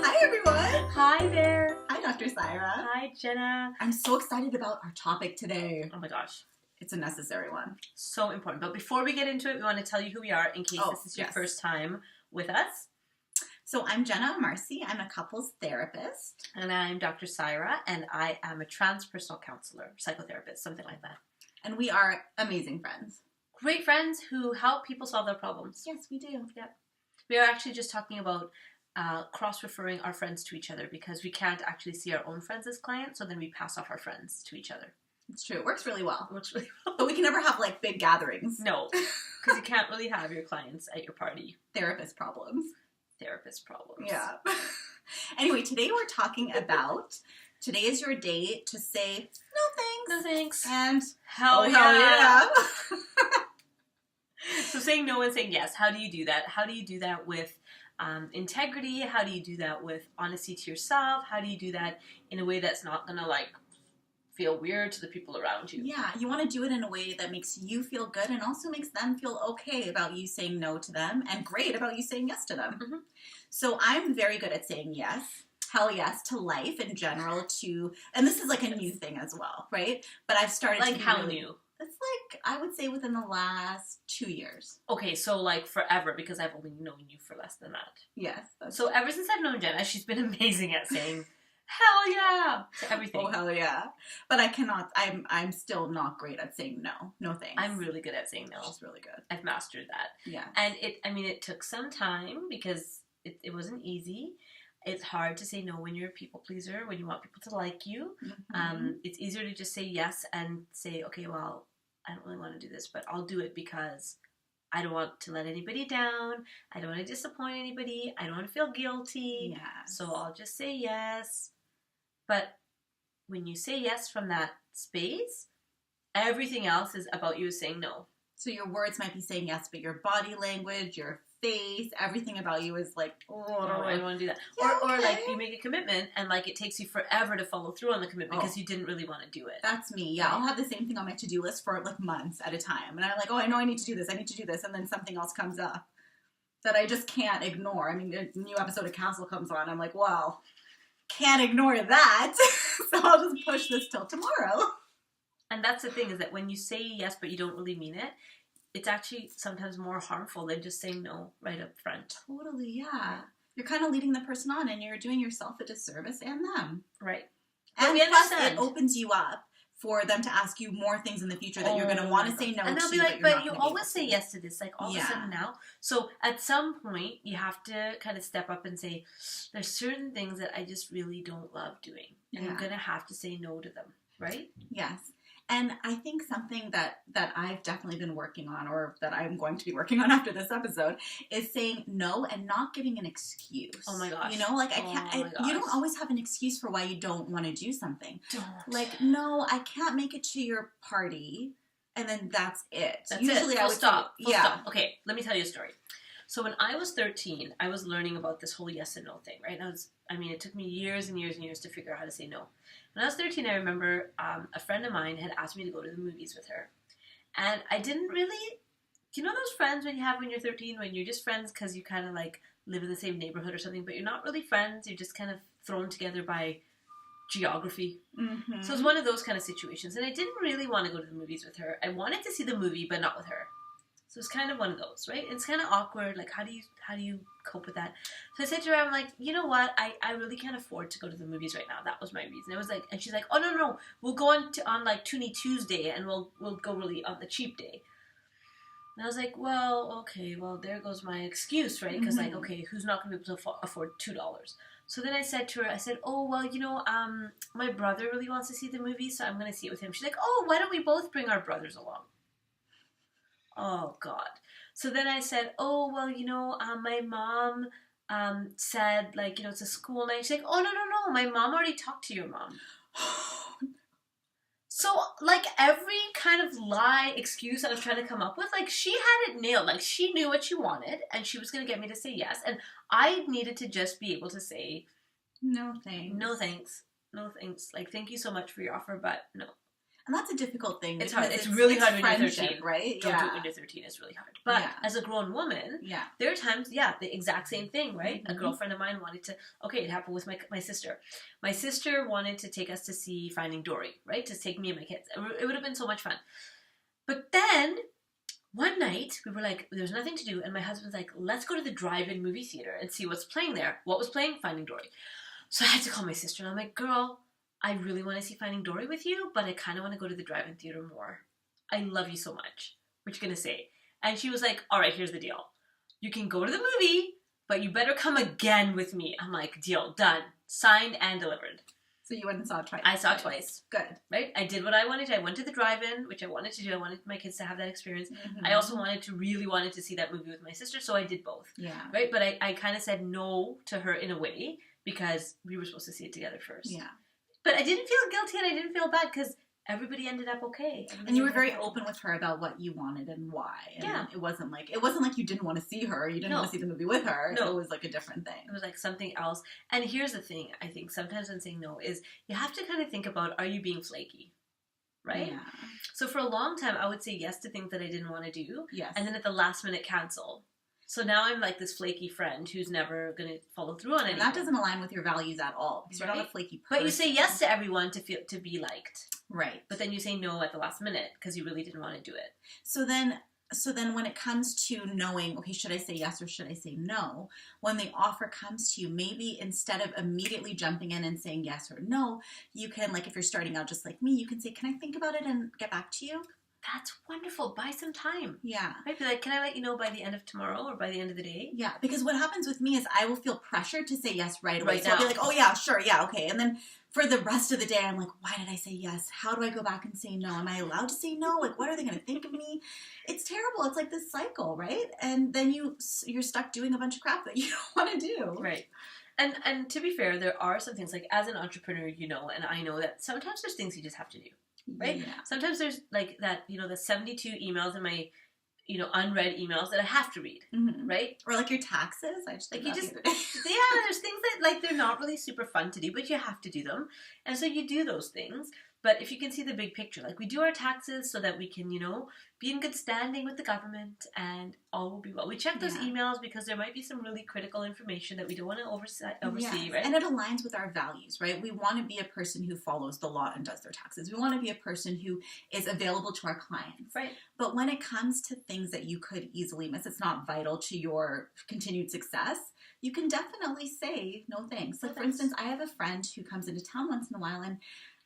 Hi, everyone. Hi there. Hi, Dr. Saira. Hi, Jena. I'm so excited about our topic today. Oh my gosh. It's a necessary one. So important. But before we get into it, we want to tell you who we are in case this is your first time with us. So I'm Jena Marcy. I'm a couples therapist. And I'm Dr. Saira, and I am a transpersonal counselor, psychotherapist, something like that. And we are amazing friends. Great friends who help people solve their problems. Yes, we do. Yeah. We are actually just talking about cross-referring our friends to each other because we can't actually see our own friends as clients, so then we pass off our friends to each other. It's true. It works really well. Works really well. But we can never have, like, big gatherings. No, because you can't really have your clients at your party. Therapist problems. Therapist problems. Yeah. Anyway, today we're talking about, today is your day to say, no thanks. No thanks. And, hell yeah. So saying no and saying yes, how do you do that? How do you do that with integrity? How do you do that with honesty to yourself? How do you do that in a way that's not going to, like, feel weird to the people around you? Yeah, you want to do it in a way that makes you feel good and also makes them feel okay about you saying no to them and great about you saying yes to them. Mm-hmm. So I'm very good at saying yes. Hell yes to life in general, and this is like a new thing as well, right? But I've started like to be how really, new? It's like, I would say within the last 2 years. Okay, so like forever, because I've only known you for less than that. Yes. So ever since I've known Jena, she's been amazing at saying hell yeah to everything. Oh, hell yeah. But I'm still not great at saying no. No thanks. I'm really good at saying no. She's really good. I've mastered that. Yeah. And it took some time because it wasn't easy. It's hard to say no when you're a people pleaser, when you want people to like you. Mm-hmm. It's easier to just say yes and say, okay, well, I don't really want to do this, but I'll do it because I don't want to let anybody down. I don't want to disappoint anybody. I don't want to feel guilty. Yes. So I'll just say yes. But when you say yes from that space, everything else is about you saying no. So your words might be saying yes, but your body language, your face, everything about you is like, oh, I don't want to do that. Yeah, or like you make a commitment and like it takes you forever to follow through on the commitment because you didn't really want to do it. That's me. Yeah, I'll have the same thing on my to-do list for like months at a time. And I'm like, oh, I know I need to do this. I need to do this. And then something else comes up that I just can't ignore. I mean, a new episode of Castle comes on. I'm like, well, can't ignore that. So I'll just push this till tomorrow. And that's the thing is that when you say yes, but you don't really mean it, it's actually sometimes more harmful than just saying no right up front. Totally, yeah. You're kind of leading the person on and you're doing yourself a disservice and them. Right. And plus it opens you up for them to ask you more things in the future that you're going to want to say no to. And they'll be like, but you always say yes to this, like all of a sudden now. So at some point you have to kind of step up and say, there's certain things that I just really don't love doing. And I'm going to have to say no to them, right? Yes. And I think something that I've definitely been working on, or that I'm going to be working on after this episode, is saying no and not giving an excuse. Oh my gosh. You know, like you don't always have an excuse for why you don't want to do something. Don't. Like, no, I can't make it to your party, and then that's it. That's Usually it. I would stop. Say, Stop. Okay, let me tell you a story. So when I was 13, I was learning about this whole yes and no thing, right? It took me years and years and years to figure out how to say no. When I was 13, I remember a friend of mine had asked me to go to the movies with her. And I didn't really, you know those friends when you have when you're 13, when you're just friends because you kind of like live in the same neighborhood or something, but you're not really friends, you're just kind of thrown together by geography. Mm-hmm. So it's one of those kind of situations. And I didn't really want to go to the movies with her. I wanted to see the movie, but not with her. So it's kind of one of those, right? It's kind of awkward. Like, how do you cope with that? So I said to her, I'm like, you know what? I really can't afford to go to the movies right now. That was my reason. It was like, and she's like, oh no, we'll go on like Toonie Tuesday, and we'll go really on the cheap day. And I was like, well, okay, well there goes my excuse, right? Because like, okay, who's not going to be able to afford $2? So then I said to her, oh well, my brother really wants to see the movie, so I'm going to see it with him. She's like, oh, why don't we both bring our brothers along? Oh, God. So then I said, oh, well, my mom said, like, it's a school night. She's like, oh, no. My mom already talked to your mom. So, like, every kind of lie excuse I was trying to come up with, like, she had it nailed. Like, she knew what she wanted, and she was going to get me to say yes. And I needed to just be able to say, no thanks. No thanks. No thanks. Like, thank you so much for your offer, but no. And that's a difficult thing. It's hard. It's really hard when you're 13. Right? Don't do it when you're 13. It's really hard. But as a grown woman, there are times, the exact same thing, right? A girlfriend of mine wanted to, it happened with my sister. My sister wanted to take us to see Finding Dory, right? To take me and my kids. It would have been so much fun. But then, one night, we were like, there was nothing to do, and my husband was like, let's go to the drive-in movie theater and see what's playing there. What was playing? Finding Dory. So I had to call my sister, and I'm like, girl, I really want to see Finding Dory with you, but I kind of want to go to the drive-in theater more. I love you so much. What you going to say? And she was like, all right, here's the deal. You can go to the movie, but you better come again with me. I'm like, deal, done. Signed and delivered. So you went and saw it twice. I saw it twice. Good. Right? I did what I wanted to. I went to the drive-in, which I wanted to do. I wanted my kids to have that experience. I also really wanted to see that movie with my sister, so I did both. Yeah. Right? But I kind of said no to her in a way because we were supposed to see it together first. Yeah. But I didn't feel guilty and I didn't feel bad because everybody ended up okay. And you were very open with her about what you wanted and why. And it wasn't like you didn't want to see her. You didn't want to see the movie with her. No. It was like a different thing. It was like something else. And here's the thing, I think sometimes when saying no is you have to kind of think about, are you being flaky? Right? Yeah. So for a long time, I would say yes to things that I didn't want to do. Yes. And then at the last minute cancel. So now I'm like this flaky friend who's never going to follow through on anything. And that doesn't align with your values at all. Because you're not a flaky person. But you say yes to everyone to be liked. Right. But then you say no at the last minute because you really didn't want to do it. So then when it comes to knowing, okay, should I say yes or should I say no? When the offer comes to you, maybe instead of immediately jumping in and saying yes or no, you can, like if you're starting out just like me, you can say, can I think about it and get back to you? That's wonderful. Buy some time. Yeah. I'd be like, can I let you know by the end of tomorrow or by the end of the day? Yeah, because what happens with me is I will feel pressured to say yes right away. Right so now. I'll be like, oh yeah, sure, yeah, okay. And then for the rest of the day, I'm like, why did I say yes? How do I go back and say no? Am I allowed to say no? Like, what are they going to think of me? It's terrible. It's like this cycle, right? And then you're stuck doing a bunch of crap that you don't want to do. Right. And to be fair, there are some things, like as an entrepreneur, you know, and I know that sometimes there's things you just have to do. Right? Yeah. Sometimes there's like that, you know, the 72 emails in my, you know, unread emails that I have to read, right? Or like your taxes. I just like there's things that like they're not really super fun to do, but you have to do them, and so you do those things. But if you can see the big picture, like we do our taxes so that we can, you know, be in good standing with the government and all will be well. We check those emails because there might be some really critical information that we don't want to oversee, right? And it aligns with our values, right? We want to be a person who follows the law and does their taxes. We want to be a person who is available to our clients. Right. But when it comes to things that you could easily miss, it's not vital to your continued success, you can definitely say no thanks. Like, for instance, I have a friend who comes into town once in a while, and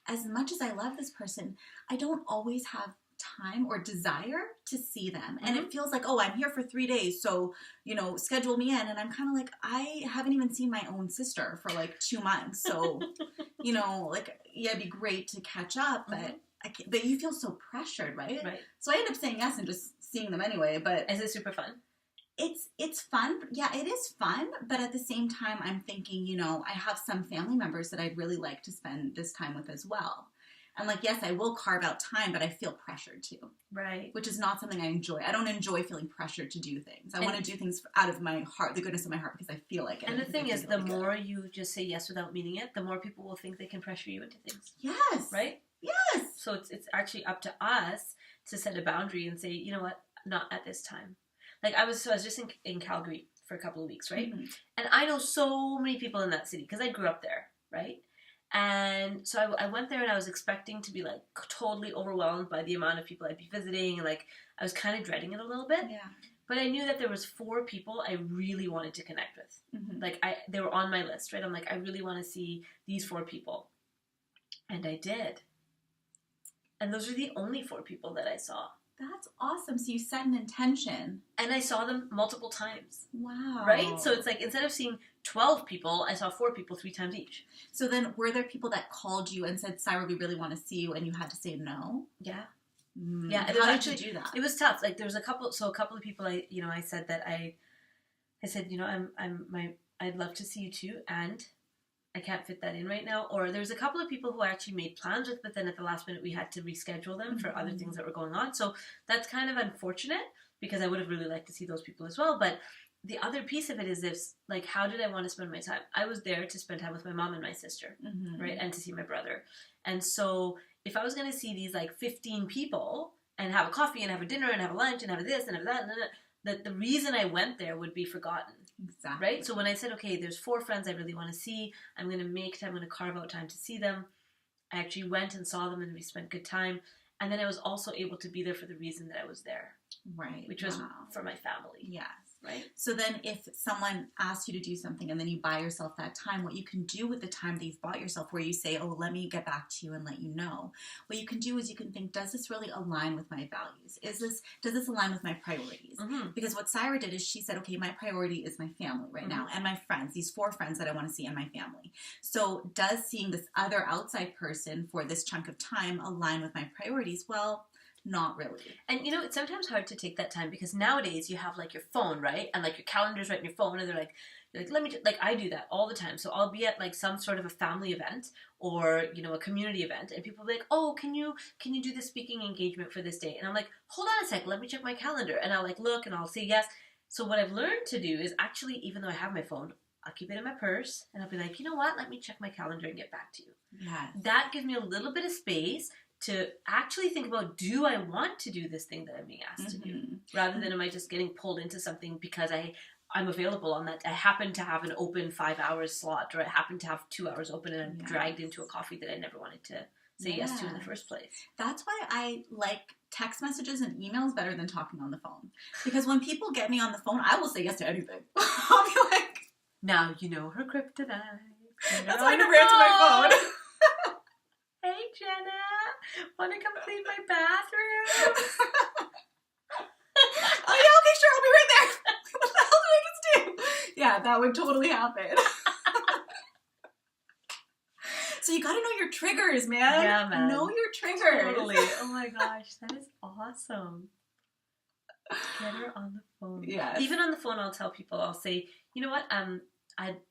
as much as I love this person, I don't always have time or desire to see them. And it feels like, oh, I'm here for 3 days, so, you know, schedule me in. And I'm kind of like, I haven't even seen my own sister for like 2 months. So, you know, like, yeah, it'd be great to catch up, but but you feel so pressured, right? Right. So I end up saying yes and just seeing them anyway. But is it super fun? It's fun. Yeah, it is fun. But at the same time, I'm thinking, you know, I have some family members that I'd really like to spend this time with as well. And like, yes, I will carve out time, but I feel pressured to. Right. Which is not something I enjoy. I don't enjoy feeling pressured to do things. I want to do things out of my heart, the goodness of my heart, because I feel like it. And the thing is, the more you just say yes without meaning it, the more people will think they can pressure you into things. Yes. Right? Yes. So it's actually up to us to set a boundary and say, you know what, not at this time. Like I was just in Calgary for a couple of weeks, right? And I know so many people in that city because I grew up there, right? And so I went there and I was expecting to be like totally overwhelmed by the amount of people I'd be visiting, and like I was kind of dreading it a little bit. Yeah. But I knew that there was 4 people I really wanted to connect with. Like they were on my list, right? I'm like, I really want to see these 4 people, and I did. And those are the only 4 people that I saw. That's awesome. So you set an intention. And I saw them multiple times. Wow. Right? So it's like, instead of seeing 12 people, I saw 4 people 3 times each. So then were there people that called you and said, Saira, we really want to see you, and you had to say no? Yeah. Yeah. How did you do that? It was tough. Like there was a couple of people I said that I said, you know, I'd love to see you too, and I can't fit that in right now. Or there's a couple of people who I actually made plans with, but then at the last minute we had to reschedule them for other things that were going on. So that's kind of unfortunate because I would have really liked to see those people as well. But the other piece of it is this, like, how did I want to spend my time? I was there to spend time with my mom and my sister, right? And to see my brother. And so if I was going to see these like 15 people and have a coffee and have a dinner and have a lunch and have this and have that, that the reason I went there would be forgotten. Exactly. Right? So when I said, okay, there's 4 friends I really want to see, I'm going to make time, I'm going to carve out time to see them. I actually went and saw them and we spent good time. And then I was also able to be there for the reason that I was there. Right. Which was for my family. Yes. Right? So then if someone asks you to do something and then you buy yourself that time, what you can do with the time that you've bought yourself, where you say, oh, let me get back to you and let you know, what you can do is you can think, does this really align with my values? Does this align with my priorities? Mm-hmm. Because what Saira did is she said, okay, my priority is my family right now and my friends, these 4 friends that I want to see in my family. So does seeing this other outside person for this chunk of time align with my priorities? Well, not really. And you know, it's sometimes hard to take that time because nowadays you have like your phone, right? And like your calendar's right in your phone and they're like, let me, like I do that all the time. So I'll be at like some sort of a family event or, you know, a community event and people are like, oh, can you do the speaking engagement for this day? And I'm like, hold on a sec, let me check my calendar. And I'll like look and I'll say yes. So what I've learned to do is actually, even though I have my phone, I'll keep it in my purse and I'll be like, you know what? Let me check my calendar and get back to you. Yes. That gives me a little bit of space to actually think about, do I want to do this thing that I'm being asked to do? Rather than am I just getting pulled into something because I'm available on that. I happen to have an open 5 hours slot, or I happen to have 2 hours open and I'm dragged into a coffee that I never wanted to say yes to in the first place. That's why I like text messages and emails better than talking on the phone. Because when people get me on the phone, I will say yes to anything. I'll be like, now you know her kryptonite. That's why I never answer my phone. Hey, Jena, want to come clean my bathroom? Oh, yeah, okay, sure, I'll be right there. What the hell did I just do? Yeah, that would totally happen. So you gotta know your triggers, man. Yeah, man. Know your triggers. Totally. Oh my gosh, that is awesome. Get her on the phone. Yeah. Even on the phone, I'll tell people, I'll say, you know what,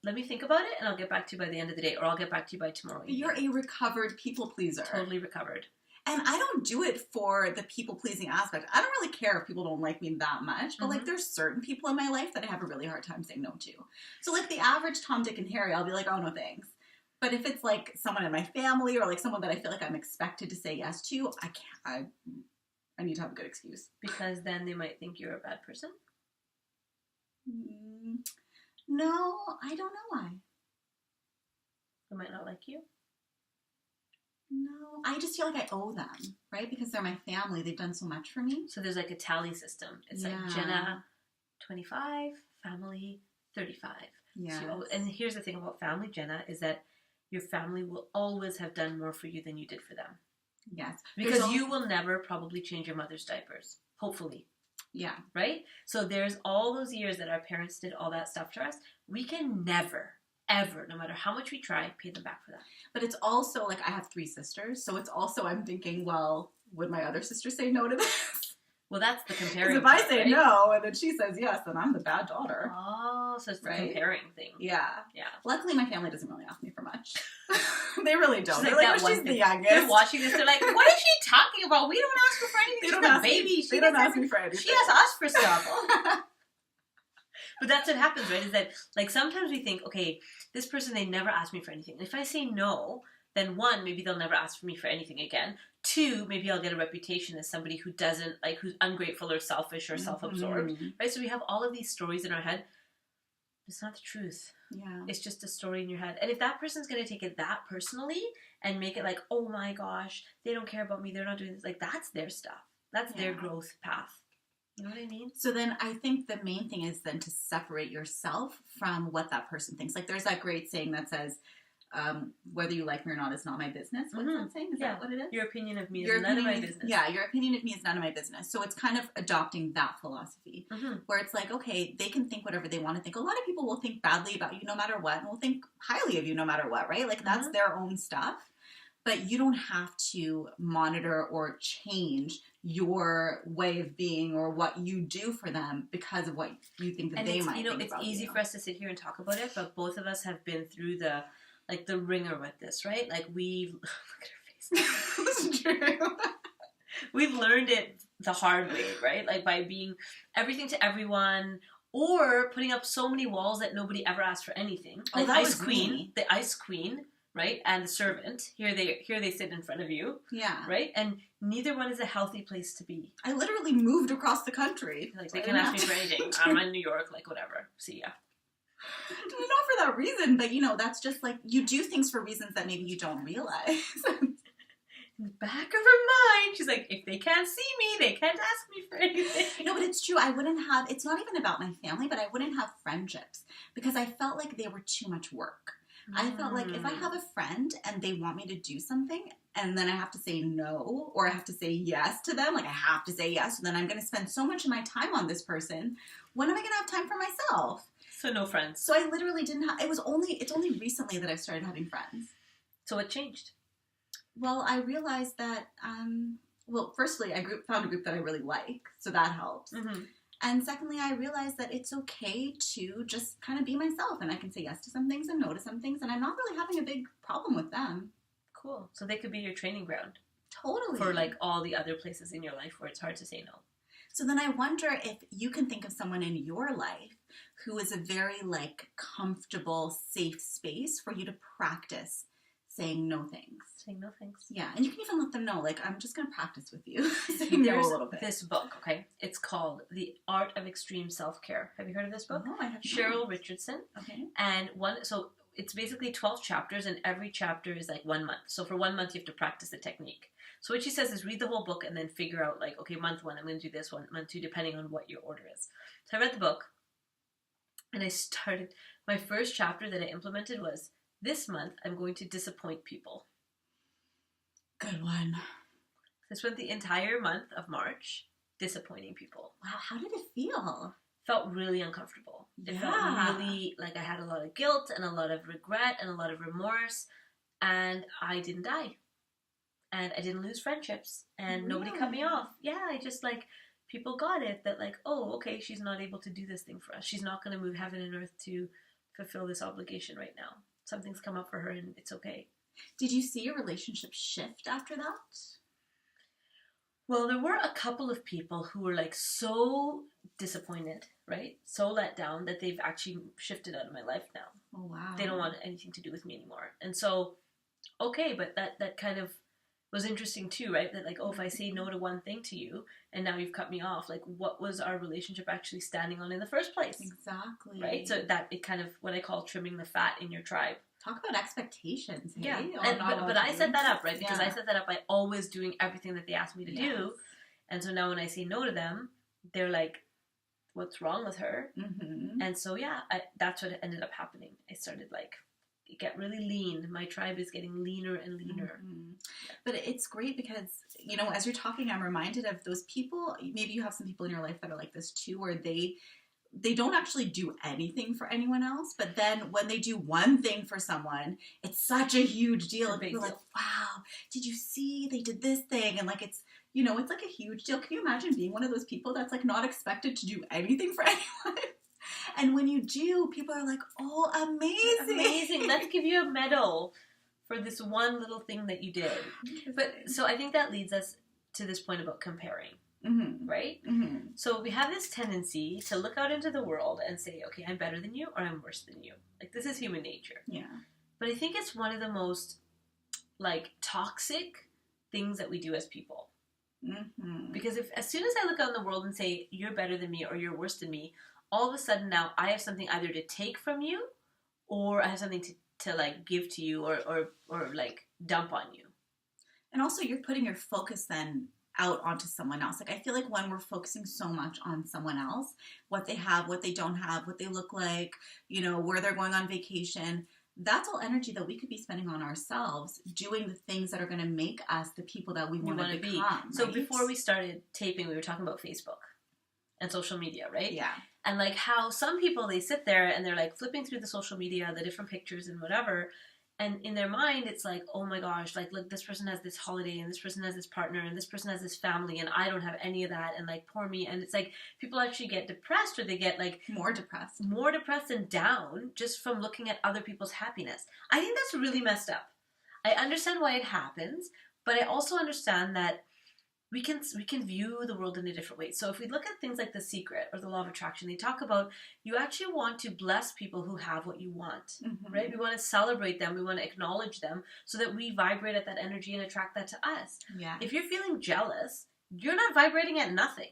let me think about it and I'll get back to you by the end of the day, or I'll get back to you by tomorrow evening. You're a recovered people pleaser. Totally recovered. And I don't do it for the people pleasing aspect. I don't really care if people don't like me that much, but like there's certain people in my life that I have a really hard time saying no to. So like the average Tom, Dick, and Harry, I'll be like, oh no thanks. But if it's like someone in my family or like someone that I feel like I'm expected to say yes to, I can't. I need to have a good excuse. Because then they might think you're a bad person? No, I don't know why. They might not like you? No, I just feel like I owe them, right? Because they're my family. They've done so much for me. So there's like a tally system. It's like Jena, 25, family, 35. Yeah. So, and here's the thing about family, Jena, is that your family will always have done more for you than you did for them. Yes. Because you will never probably change your mother's diapers. Hopefully. Yeah. Right? So there's all those years that our parents did all that stuff to us. We can never, ever, no matter how much we try, pay them back for that. But it's also, like, I have 3 sisters, so it's also, I'm thinking, well, would my other sister say no to this? Well, that's the comparing. Because if I say no, and then she says yes, then I'm the bad daughter. Oh, so it's the comparing thing. Yeah. Yeah. Luckily, my family doesn't really ask me for much. They really don't. They're like, she's the youngest. They're watching this, they're like, what is she talking about? We don't ask her for anything. She's a baby. They don't ask me for anything. She asks us for stuff. But that's what happens, right? Is that, like, sometimes we think, okay, this person, they never asked me for anything. And if I say no, then 1, maybe they'll never ask for me for anything again. 2, maybe I'll get a reputation as somebody who doesn't, like, who's ungrateful or selfish or self-absorbed, right? So we have all of these stories in our head. It's not the truth. Yeah. It's just a story in your head. And if that person's going to take it that personally and make it like, oh my gosh, they don't care about me, they're not doing this, like, that's their stuff. That's their growth path. You know what I mean? So then I think the main thing is then to separate yourself from what that person thinks. Like, there's that great saying that says, whether you like me or not is not my business. What's that saying? Is that what it is? Your opinion of me is none of my business. Yeah, your opinion of me is none of my business. So it's kind of adopting that philosophy where it's like, okay, they can think whatever they want to think. A lot of people will think badly about you no matter what and will think highly of you no matter what, right? Like that's their own stuff. But you don't have to monitor or change your way of being or what you do for them because of what you think that they might think about you. It's easy for us to sit here and talk about it, but both of us have been through the ringer with this, right? Like look at her face. It's true. We've learned it the hard way, right? Like by being everything to everyone or putting up so many walls that nobody ever asked for anything. Like that Ice was Queen, me. the Ice Queen right? And the servant. Here they sit in front of you. Yeah. Right? And neither one is a healthy place to be. I literally moved across the country. Like, they can ask me for anything. I'm in New York, like, whatever. See ya. Not for that reason, but, you know, that's just, like, you do things for reasons that maybe you don't realize. In the back of her mind, she's like, if they can't see me, they can't ask me for anything. No, but it's true. I wouldn't have, it's not even about my family, but I wouldn't have friendships because I felt like they were too much work. I felt like if I have a friend and they want me to do something and then I have to say no or I have to say yes to them, like I have to say yes, and then I'm going to spend so much of my time on this person, when am I going to have time for myself? So no friends. So I literally didn't have, it's only recently that I've started having friends. So what changed? Well, I realized that, firstly, I found a group that I really like, so that helps. Mm-hmm. And secondly, I realized that it's okay to just kind of be myself, and I can say yes to some things and no to some things, and I'm not really having a big problem with them. Cool. So they could be your training ground. Totally. For, like, all the other places in your life where it's hard to say no. So then I wonder if you can think of someone in your life who is a very, like, comfortable, safe space for you to practice saying no things. Saying no thanks. Yeah, and you can even let them know, like, I'm just going to practice with you. Saying no a little bit. This book, okay? It's called The Art of Extreme Self-Care. Have you heard of this book? No, I have not. Cheryl Richardson. Okay. And so it's basically 12 chapters, and every chapter is like 1 month. So for 1 month, you have to practice the technique. So what she says is read the whole book and then figure out, like, okay, month 1, I'm going to do this one, month 2, depending on what your order is. So I read the book, and I started, my first chapter that I implemented was, this month, I'm going to disappoint people. Good one. I spent the entire month of March disappointing people. Wow, how did it feel? Felt really uncomfortable. It felt really like I had a lot of guilt and a lot of regret and a lot of remorse, and I didn't die. And I didn't lose friendships, and nobody cut me off. Yeah, I just, like, people got it that, like, oh, okay, she's not able to do this thing for us. She's not going to move heaven and earth to fulfill this obligation right now. Something's come up for her, and it's okay. Did you see your relationship shift after that? Well, there were a couple of people who were, like, so disappointed, right? So let down that they've actually shifted out of my life now. Oh, wow. They don't want anything to do with me anymore. And so, okay, but that kind of was interesting too, right? That, like, oh, if I say no to one thing to you and now you've cut me off, like, what was our relationship actually standing on in the first place? Exactly. Right? So that it kind of, what I call trimming the fat in your tribe. Talk about expectations. Hey? Yeah. But I set that up, right? Because I set that up by always doing everything that they asked me to do. And so now when I say no to them, they're like, what's wrong with her? Mm-hmm. And so, that's what ended up happening. I started, like, get really lean. My tribe is getting leaner and leaner. Mm-hmm. Yeah. But it's great because, you know, as you're talking, I'm reminded of those people. Maybe you have some people in your life that are like this too, where they don't actually do anything for anyone else, but then when they do one thing for someone, it's such a huge deal. And people are like, wow, did you see they did this thing? And, like, it's, you know, it's like a huge deal. Can you imagine being one of those people that's, like, not expected to do anything for anyone? And when you do, people are like, oh, amazing. Amazing. Let's give you a medal for this one little thing that you did. But so I think that leads us to this point about comparing, right? Mm-hmm. So we have this tendency to look out into the world and say, okay, I'm better than you or I'm worse than you. Like, this is human nature. Yeah. But I think it's one of the most, like, toxic things that we do as people. Mm-hmm. Because as soon as I look out in the world and say, you're better than me or you're worse than me, all of a sudden now I have something either to take from you or I have something to like, give to you or like, dump on you. And also you're putting your focus then out onto someone else. Like, I feel like when we're focusing so much on someone else, what they have, what they don't have, what they look like, you know, where they're going on vacation, that's all energy that we could be spending on ourselves, doing the things that are going to make us the people that we want to become. Right? So before we started taping, we were talking about Facebook and social media, right? Yeah. And, like, how some people, they sit there and they're, like, flipping through the social media, the different pictures and whatever, and in their mind, it's like, oh my gosh, like, look, this person has this holiday, and this person has this partner, and this person has this family, and I don't have any of that, and, like, poor me. And it's like, people actually get depressed, or they get, like, more depressed and down just from looking at other people's happiness. I think that's really messed up. I understand why it happens, but I also understand that we can view the world in a different way. So if we look at things like The Secret or the Law of Attraction, they talk about you actually want to bless people who have what you want, right? We want to celebrate them. We want to acknowledge them so that we vibrate at that energy and attract that to us. Yeah. If you're feeling jealous, you're not vibrating at nothing.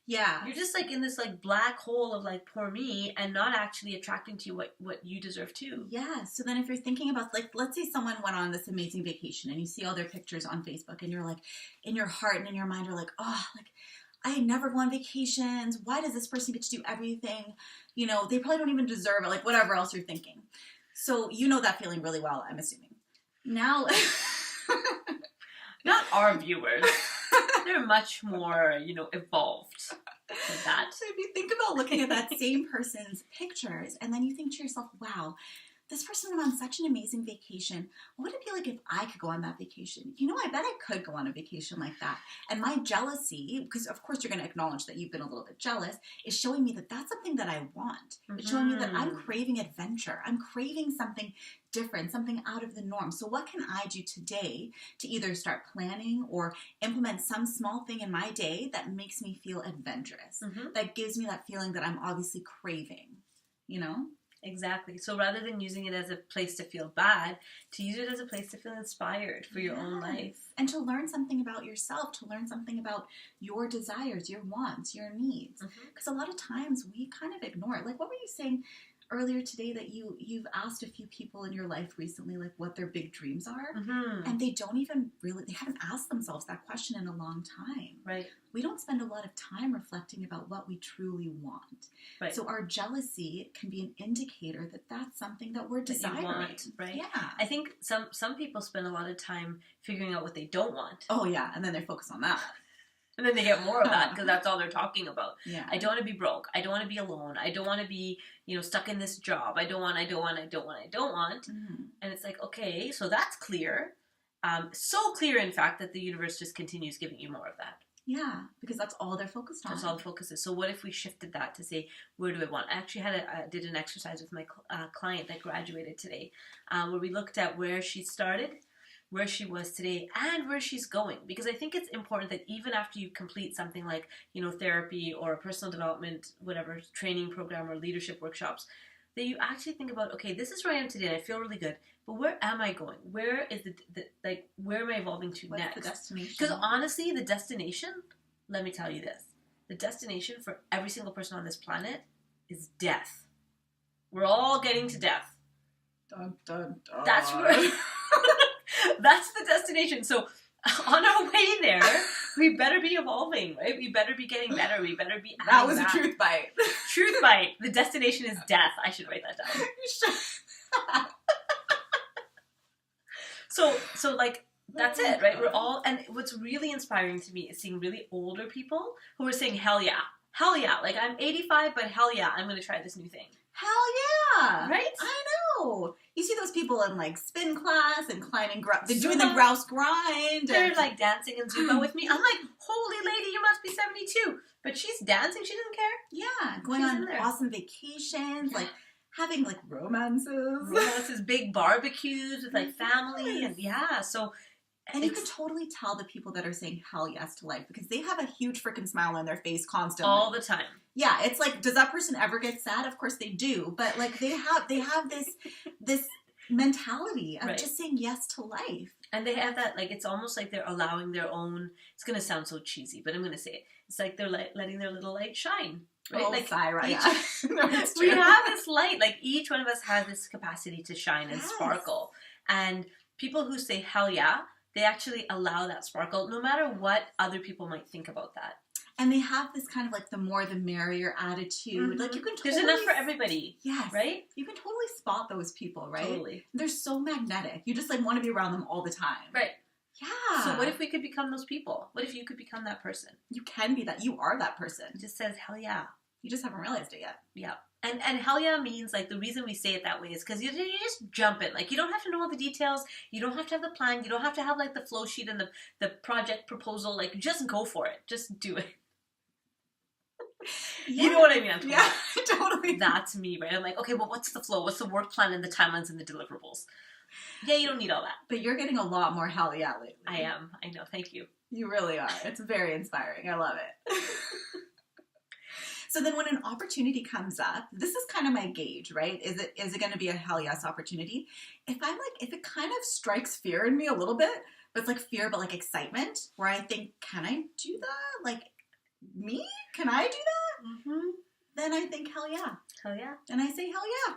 Yeah. You're just like in this like black hole of like poor me and not actually attracting to you what you deserve too. Yeah. So then if you're thinking about, like, let's say someone went on this amazing vacation and you see all their pictures on Facebook and you're like, in your heart and in your mind, you're like, oh, like, I never go on vacations. Why does this person get to do everything? You know, they probably don't even deserve it. Like, whatever else you're thinking. So you know that feeling really well, I'm assuming. Now... Not our viewers. They're much more, evolved than that. So if you think about looking at that same person's pictures and then you think to yourself, wow, this person went on such an amazing vacation. What would it be like if I could go on that vacation? You know, I bet I could go on a vacation like that. And my jealousy, because of course you're going to acknowledge that you've been a little bit jealous, is showing me that that's something that I want. It's showing me that I'm craving adventure. I'm craving something different, something out of the norm. So what can I do today to either start planning or implement some small thing in my day that makes me feel adventurous, that gives me that feeling that I'm obviously craving, you know? Exactly. So rather than using it as a place to feel bad, to use it as a place to feel inspired for your own life. And to learn something about yourself, to learn something about your desires, your wants, your needs. Because a lot of times we kind of ignore it. Like, what were you saying earlier today, that you've asked a few people in your life recently, like, what their big dreams are, and they haven't asked themselves that question in a long time. Right. We don't spend a lot of time reflecting about what we truly want. Right. So our jealousy can be an indicator that that's something that we're desiring. Want, right? Yeah. I think some people spend a lot of time figuring out what they don't want. Oh yeah, and then they focus on that. And then they get more of that because that's all they're talking about. Yeah. I don't want to be broke. I don't want to be alone. I don't want to be, stuck in this job. I don't want. And it's like, okay, so that's clear. So clear, in fact, that the universe just continues giving you more of that. Yeah, because that's all they're focused on. That's all the focus is. So what if we shifted that to say, where do I want? I actually did an exercise with my client that graduated today, where we looked at where she started, where she was today, and where she's going. Because I think it's important that even after you complete something like, therapy or a personal development, whatever, training program or leadership workshops, that you actually think about, okay, this is where I am today and I feel really good, but where am I going? Where is where am I evolving to next? What's the destination? Because honestly, the destination, let me tell you this, the destination for every single person on this planet is death. We're all getting to death. Dun, dun, dun. That's where... That's the destination. So on our way there, we better be evolving, right? We better be getting better. We better be That was a truth bite. Truth bite. The destination is death. I should write that down. So like, that's it, right? We're all, and what's really inspiring to me is seeing really older people who are saying, hell yeah. Hell yeah. Like, I'm 85, but hell yeah, I'm going to try this new thing. Hell yeah. Right? I know. You see those people in, like, spin class and climbing, they're doing the grouse grind. They're, like, dancing in Zumba with me. I'm like, holy lady, you must be 72. But she's dancing. She doesn't care. Yeah. Going on awesome vacations, like, having, like, romances. Big barbecues with, like, family. And, so... And you can totally tell the people that are saying hell yes to life because they have a huge freaking smile on their face constantly. All the time. Yeah, it's like, does that person ever get sad? Of course they do. But like they have this mentality of just saying yes to life. And they have that, like, it's almost like they're allowing their own, it's going to sound so cheesy, but I'm going to say it. It's like they're letting their little light shine. Right? Oh, like Saira, yeah. No, we have this light. Like, each one of us has this capacity to shine and sparkle. And people who say hell yeah, they actually allow that sparkle, no matter what other people might think about that. And they have this kind of like the more the merrier attitude. Like you can totally... There's enough for everybody. Yes. Right? You can totally spot those people, right? Totally. They're so magnetic. You just like want to be around them all the time. Right. Yeah. So what if we could become those people? What if you could become that person? You can be that. You are that person. It just says, hell yeah. You just haven't realized it yet. Yeah. And hell yeah means, like, the reason we say it that way is because you just jump in. Like, you don't have to know all the details. You don't have to have the plan. You don't have to have, like, the flow sheet and the project proposal. Like, just go for it. Just do it. Yeah. You know what I mean? Totally. That's me, right? I'm like, okay, well, what's the flow? What's the work plan and the timelines and the deliverables? Yeah, you don't need all that. But you're getting a lot more hell yeah lately. I am. I know. Thank you. You really are. It's very inspiring. I love it. So then when an opportunity comes up, this is kind of my gauge, right? Is it going to be a hell yes opportunity? If it kind of strikes fear in me a little bit, but it's like fear, but like excitement, where I think, can I do that? Like, me? Can I do that? Mm-hmm. Then I think, hell yeah. Hell yeah. And I say, hell yeah.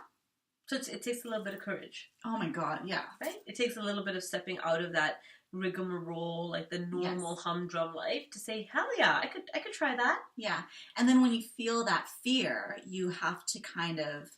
So it takes a little bit of courage. Oh my God, yeah. Right? It takes a little bit of stepping out of that rigmarole, like the normal humdrum life, to say, hell yeah, I could try that. Yeah. And then when you feel that fear, you have to kind of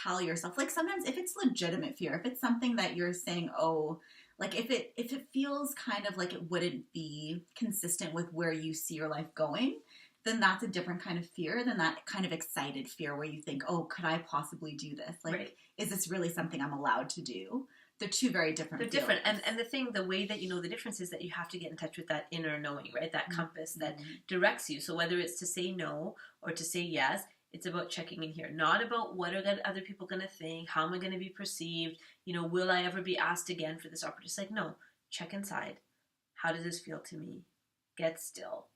tell yourself, like sometimes if it's legitimate fear, if it's something that you're saying, oh, like if it feels kind of like it wouldn't be consistent with where you see your life going, then that's a different kind of fear than that kind of excited fear where you think, oh, could I possibly do this? Like, right. Is this really something I'm allowed to do? They're two very different feelings. Different. And the way that you know the difference is that you have to get in touch with that inner knowing, right? That compass that directs you. So whether it's to say no or to say yes, it's about checking in here. Not about what are other people going to think, how am I going to be perceived, will I ever be asked again for this opportunity? It's like, no, check inside. How does this feel to me? Get still.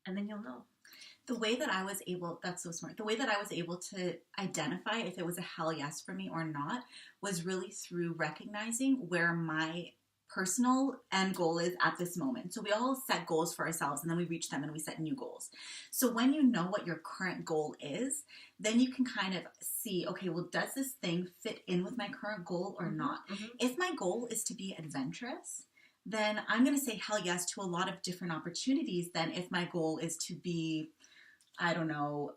And then you'll know. The way that I was able, that's so smart, the way that I was able to identify if it was a hell yes for me or not was really through recognizing where my personal end goal is at this moment. So we all set goals for ourselves and then we reach them and we set new goals. So when you know what your current goal is, then you can kind of see, okay, well, does this thing fit in with my current goal or not? Mm-hmm. If my goal is to be adventurous, then I'm going to say hell yes to a lot of different opportunities than if my goal is to be, I don't know,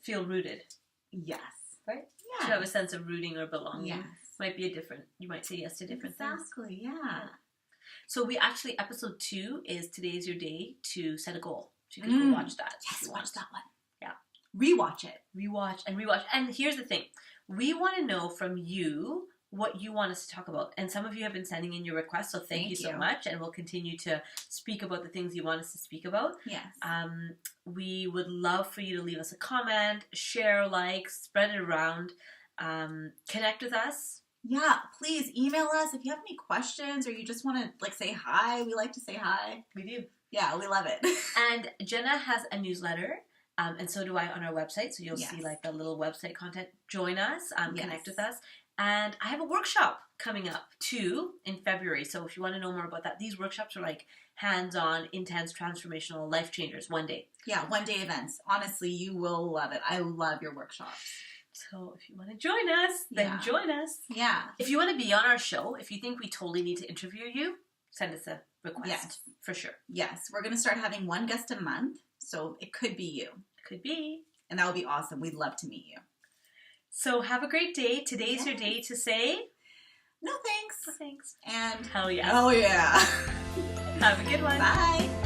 feel rooted. Yes. Right? Yeah. To have a sense of rooting or belonging. Yes. Might be you might say yes to different things. Exactly, yeah. So we actually, episode 2 is today is your day to set a goal. So you can go watch that. Yes, watch that one. Yeah. Rewatch it. Rewatch. And here's the thing. We want to know from you what you want us to talk about. And some of you have been sending in your requests, so thank you so much. And we'll continue to speak about the things you want us to speak about. Yes. We would love for you to leave us a comment, share, like, spread it around, connect with us. Yeah, please email us if you have any questions or you just want to like say hi. We like to say hi. We do. Yeah, we love it. And Jena has a newsletter. And so do I on our website. So you'll see like the little website content. Join us, connect with us. And I have a workshop coming up too in February. So if you want to know more about that, these workshops are like hands-on, intense, transformational life changers, one day. Yeah, one-day events. Honestly, you will love it. I love your workshops. So if you want to join us, then join us. Yeah. If you want to be on our show, if you think we totally need to interview you, send us a request. Yes. For sure. Yes. We're going to start having one guest a month. So it could be you. Could be. And that would be awesome. We'd love to meet you. So have a great day. Today's your day to say... No thanks. No thanks. And... Hell yeah. Oh yeah. Have a good one. Bye.